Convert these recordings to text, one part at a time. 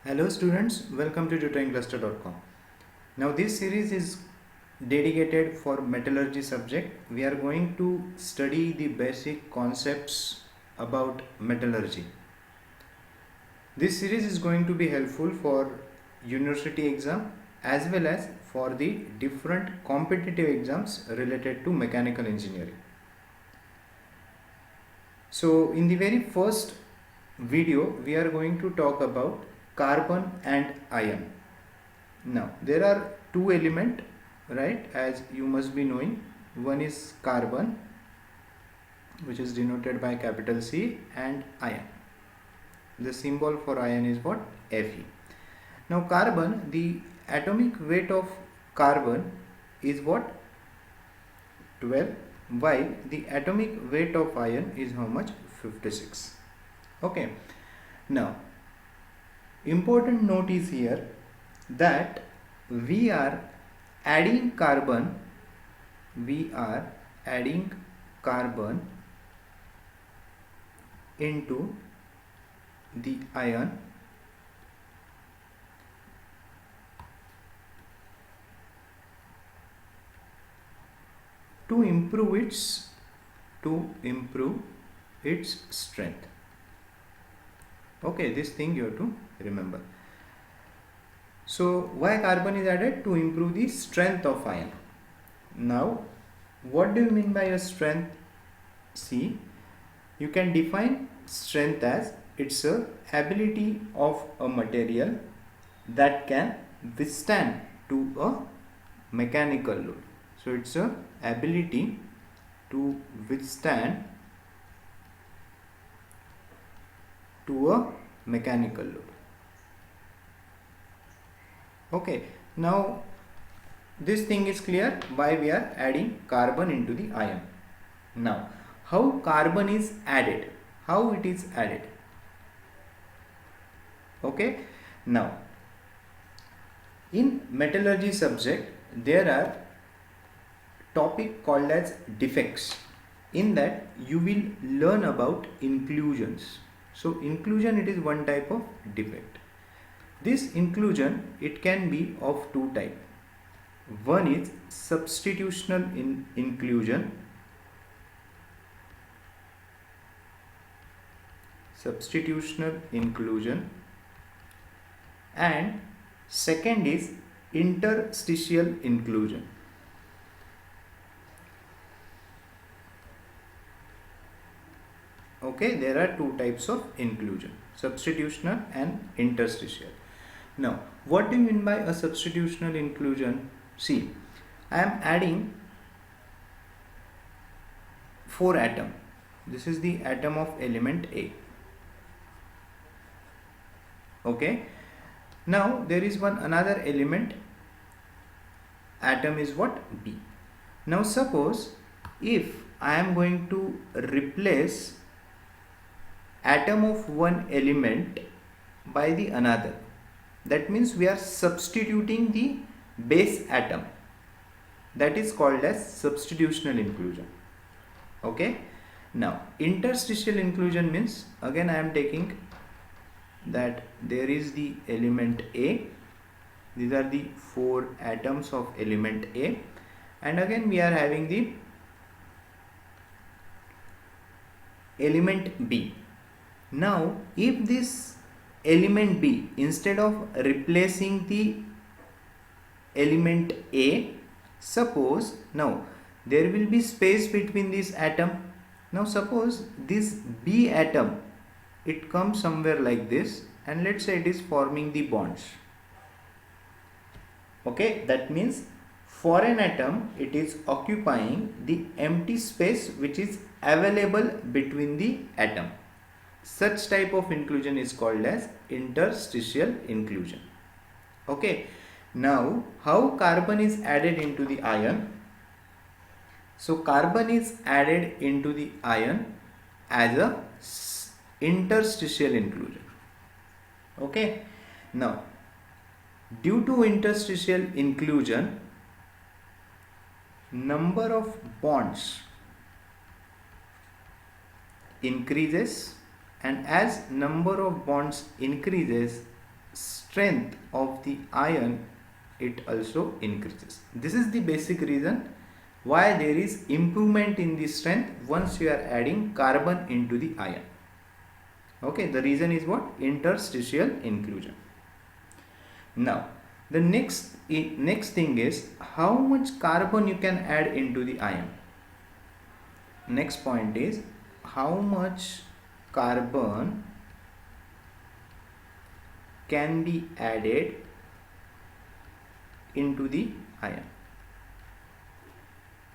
Hello students, welcome to tutoringcluster.com. Now this series is dedicated for metallurgy subject. We are going to study the basic concepts about metallurgy. This series is going to be helpful for university exam as well as for the different competitive exams related to mechanical engineering. So in the very first video we are going to talk about carbon and iron. Now there are two elements, right, as you must be knowing. One is carbon, which is denoted by capital C, and iron. The symbol for iron is what? Fe. Now carbon, the atomic weight of carbon is what? 12, while the atomic weight of iron is how much? 56. Okay. Now important note is here that we are adding carbon into the iron to improve its strength. Okay, this thing you have to remember. So why carbon is added? To improve the strength of iron. Now what do you mean by a strength? See, you can define strength as it's a ability of a material that can withstand to a mechanical load. So it's a ability to withstand to a mechanical load. Okay, now this thing is clear why we are adding carbon into the iron. Now how carbon is added, how it is added. Okay, now in metallurgy subject there are topic called as defects. In that you will learn about inclusions. So inclusion, it is one type of defect. This inclusion, it can be of two types. One is substitutional inclusion. And second is interstitial inclusion. Okay, there are two types of inclusion, substitutional and interstitial. Now what do you mean by a substitutional inclusion? See, I am adding 4 atoms. This is the atom of element A. Okay, now there is another element, atom is what? B. Now suppose if I am going to replace atom of one element by the another, that means we are substituting the base atom. That is called as substitutional inclusion. Okay, now interstitial inclusion means, again I am taking that there is the element A, these are the 4 atoms of element A, and again we are having the element B. Now if this element B, instead of replacing the element A, suppose now there will be space between this atom. Now suppose this B atom, it comes somewhere like this, and let's say it is forming the bonds. Okay, that means for an atom it is occupying the empty space which is available between the atom. Such type of inclusion is called as interstitial inclusion. Okay, now how carbon is added into the iron? So carbon is added into the iron as a interstitial inclusion. Okay, now due to interstitial inclusion, number of bonds increases, and as number of bonds increases, strength of the ion, it also increases. This is the basic reason why there is improvement in the strength once you are adding carbon into the ion. Okay, the reason is what? Interstitial inclusion. Now, the next thing is how much carbon you can add into the ion. Next point is how much carbon can be added into the ion.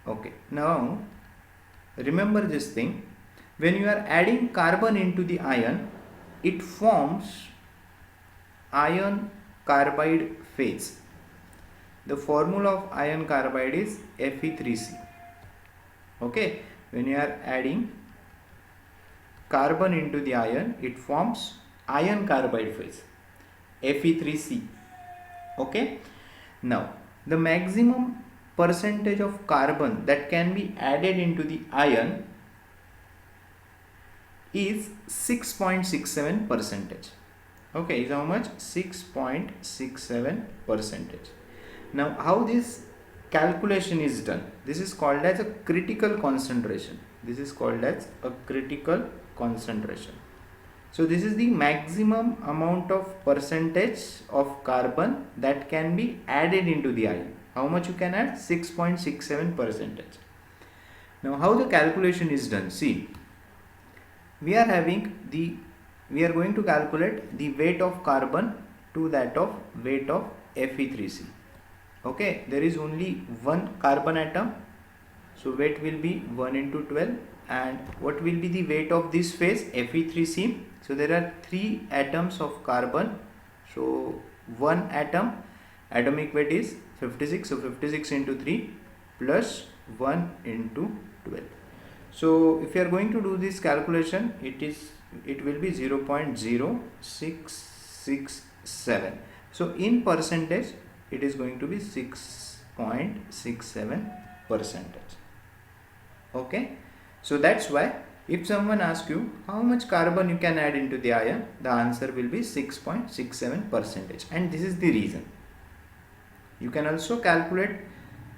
Okay, now remember this thing. When you are adding carbon into the ion, it forms iron carbide phase. The formula of iron carbide is Fe3C. Okay, when you are adding carbon into the ion, it forms iron carbide phase, Fe3C. Okay, now the maximum percentage of carbon that can be added into the ion is 6.67 percentage. Okay, is how much? 6.67 percentage. Now, how this calculation is done? This is called as a critical concentration. This is called as a critical concentration. So this is the maximum amount of percentage of carbon that can be added into the ion. How much you can add? 6.67 percentage. Now, how the calculation is done? See, we are going to calculate the weight of carbon to that of weight of Fe3C. Okay, there is only one carbon atom, so weight will be 1 into 12. And what will be the weight of this phase? Fe3C. So there are 3 atoms of carbon, so one atom, atomic weight is 56, so 56 into 3 plus 1 into 12. So if you are going to do this calculation, it will be 0.0667. So in percentage, it is going to be 6.67 percentage. Okay, so that's why if someone asks you how much carbon you can add into the ion, the answer will be 6.67 percentage. And this is the reason. You can also calculate,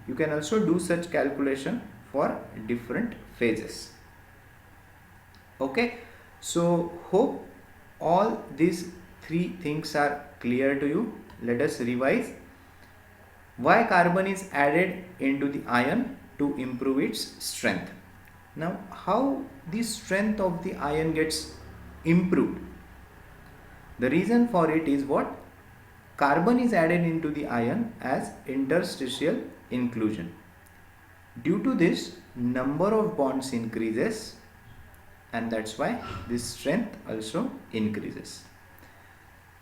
you can also do such calculation for different phases. Okay, so hope all these 3 things are clear to you. Let us revise. Why carbon is added into the ion? To improve its strength. Now, how the strength of the ion gets improved? The reason for it is what? Carbon is added into the ion as interstitial inclusion. Due to this, number of bonds increases, and that's why this strength also increases.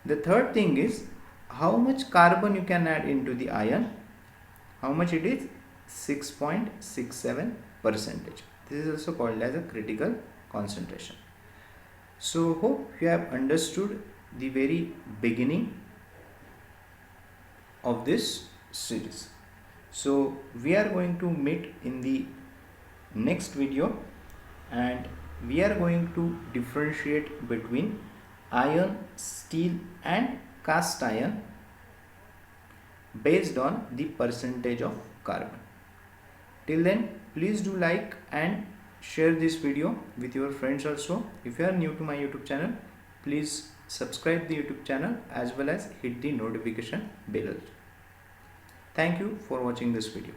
The third thing is how much carbon you can add into the ion. How much it is? 6.67 percentage. This is also called as a critical concentration. So hope you have understood the very beginning of this series. So we are going to meet in the next video, and we are going to differentiate between iron, steel and cast iron based on the percentage of carbon. Till then, please do like and share this video with your friends also. If you are new to my YouTube channel, please subscribe the YouTube channel as well as hit the notification bell. Thank you for watching this video.